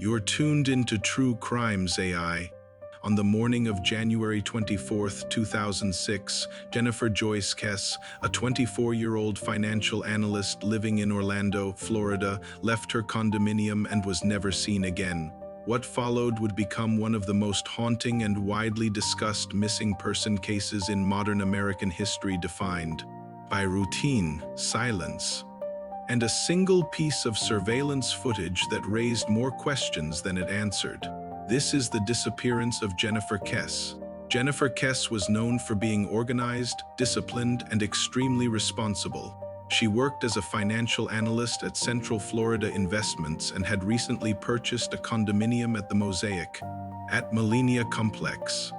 You're tuned into True Crimes AI. On the morning of January 24th, 2006, Jennifer Joyce Kess, a 24-year-old financial analyst living in Orlando, Florida, left her condominium and was never seen again. What followed would become one of the most haunting and widely discussed missing person cases in modern American history, defined by routine, silence, and a single piece of surveillance footage that raised more questions than it answered. This is the disappearance of Jennifer Kess. Jennifer Kess was known for being organized, disciplined, and extremely responsible. She worked as a financial analyst at Central Florida Investments and had recently purchased a condominium at the Mosaic at Millenia Complex.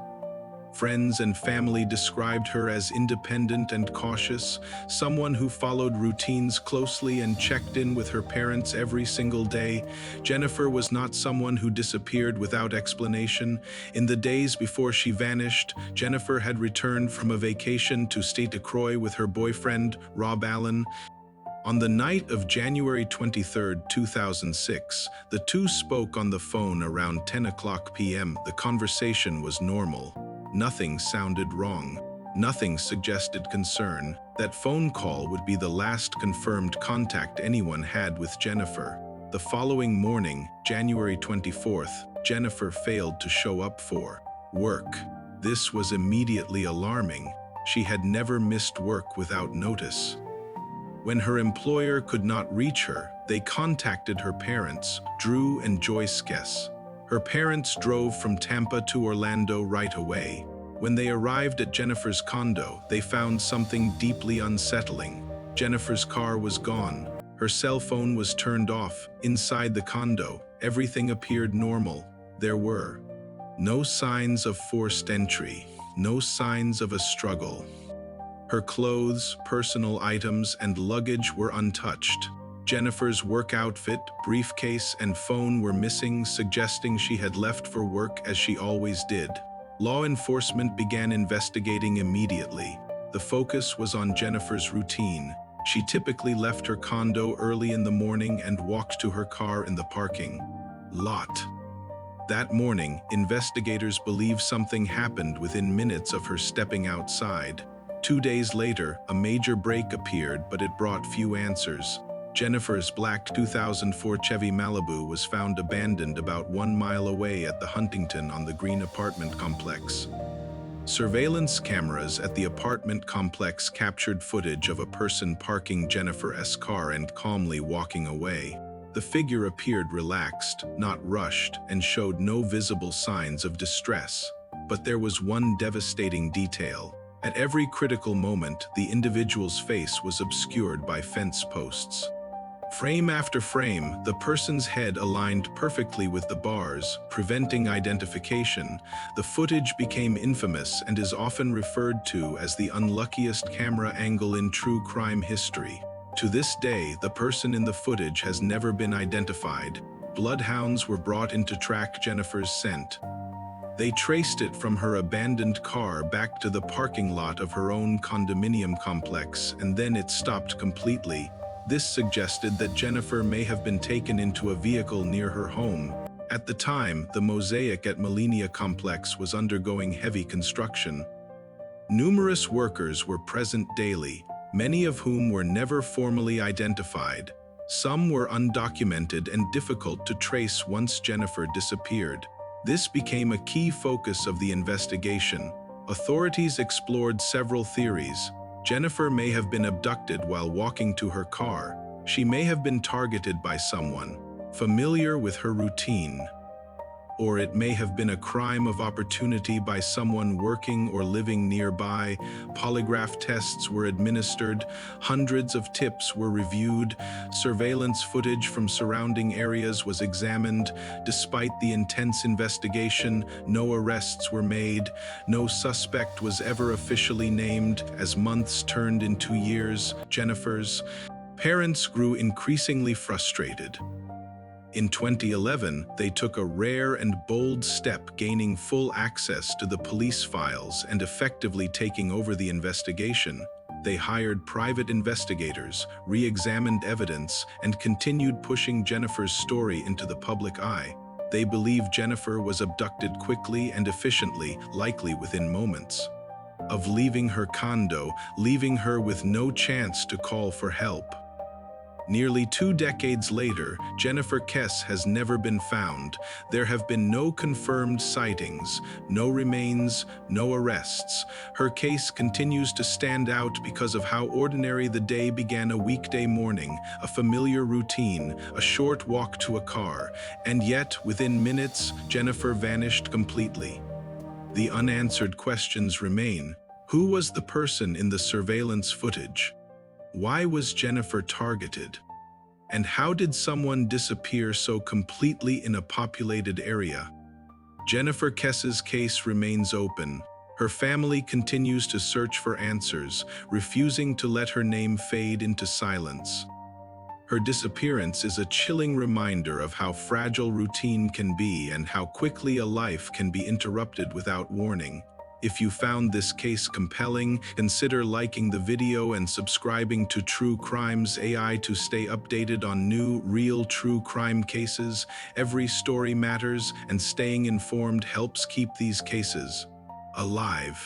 Friends and family described her as independent and cautious, someone who followed routines closely and checked in with her parents every single day. Jennifer was not someone who disappeared without explanation. In the days before she vanished, Jennifer had returned from a vacation to St. Croix with her boyfriend, Rob Allen. On the night of January 23, 2006, the two spoke on the phone around 10 p.m. The conversation was normal. Nothing sounded wrong. Nothing suggested concern. That phone call would be the last confirmed contact anyone had with Jennifer. The following morning, January 24th, Jennifer failed to show up for work. This was immediately alarming. She had never missed work without notice. When her employer could not reach her, they contacted her parents, Drew and Joyce Kess. Her parents drove from Tampa to Orlando right away. When they arrived at Jennifer's condo, they found something deeply unsettling. Jennifer's car was gone. Her cell phone was turned off. Inside the condo, everything appeared normal. There were no signs of forced entry, no signs of a struggle. Her clothes, personal items, and luggage were untouched. Jennifer's work outfit, briefcase, and phone were missing, suggesting she had left for work as she always did. Law enforcement began investigating immediately. The focus was on Jennifer's routine. She typically left her condo early in the morning and walked to her car in the parking lot. That morning, investigators believe something happened within minutes of her stepping outside. 2 days later, a major break appeared, but it brought few answers. Jennifer's black 2004 Chevy Malibu was found abandoned about 1 mile away at the Huntington on the Green apartment complex. Surveillance cameras at the apartment complex captured footage of a person parking Jennifer's car and calmly walking away. The figure appeared relaxed, not rushed, and showed no visible signs of distress. But there was one devastating detail. At every critical moment, the individual's face was obscured by fence posts. Frame after frame, the person's head aligned perfectly with the bars, preventing identification. The footage became infamous and is often referred to as the unluckiest camera angle in true crime history. To this day, the person in the footage has never been identified. Bloodhounds were brought in to track Jennifer's scent. They traced it from her abandoned car back to the parking lot of her own condominium complex, and then it stopped completely. This suggested that Jennifer may have been taken into a vehicle near her home. At the time, the Mosaic at Millenia Complex was undergoing heavy construction. Numerous workers were present daily, many of whom were never formally identified. Some were undocumented and difficult to trace once Jennifer disappeared. This became a key focus of the investigation. Authorities explored several theories. Jennifer may have been abducted while walking to her car. She may have been targeted by someone familiar with her routine. Or it may have been a crime of opportunity by someone working or living nearby. Polygraph tests were administered, hundreds of tips were reviewed, surveillance footage from surrounding areas was examined. Despite the intense investigation, no arrests were made, no suspect was ever officially named. As months turned into years, Jennifer's parents grew increasingly frustrated. In 2011, they took a rare and bold step, gaining full access to the police files and effectively taking over the investigation. They hired private investigators, re-examined evidence, and continued pushing Jennifer's story into the public eye. They believe Jennifer was abducted quickly and efficiently, likely within moments of leaving her condo, leaving her with no chance to call for help. Nearly 2 decades later, Jennifer Kess has never been found. There have been no confirmed sightings, no remains, no arrests. Her case continues to stand out because of how ordinary the day began: a weekday morning, a familiar routine, a short walk to a car, and yet, within minutes, Jennifer vanished completely. The unanswered questions remain. Who was the person in the surveillance footage? Why was Jennifer targeted? And how did someone disappear so completely in a populated area? Jennifer Kess's case remains open. Her family continues to search for answers, refusing to let her name fade into silence. Her disappearance is a chilling reminder of how fragile routine can be and how quickly a life can be interrupted without warning. If you found this case compelling, consider liking the video and subscribing to True Crimes AI to stay updated on new, real true crime cases. Every story matters, and staying informed helps keep these cases alive.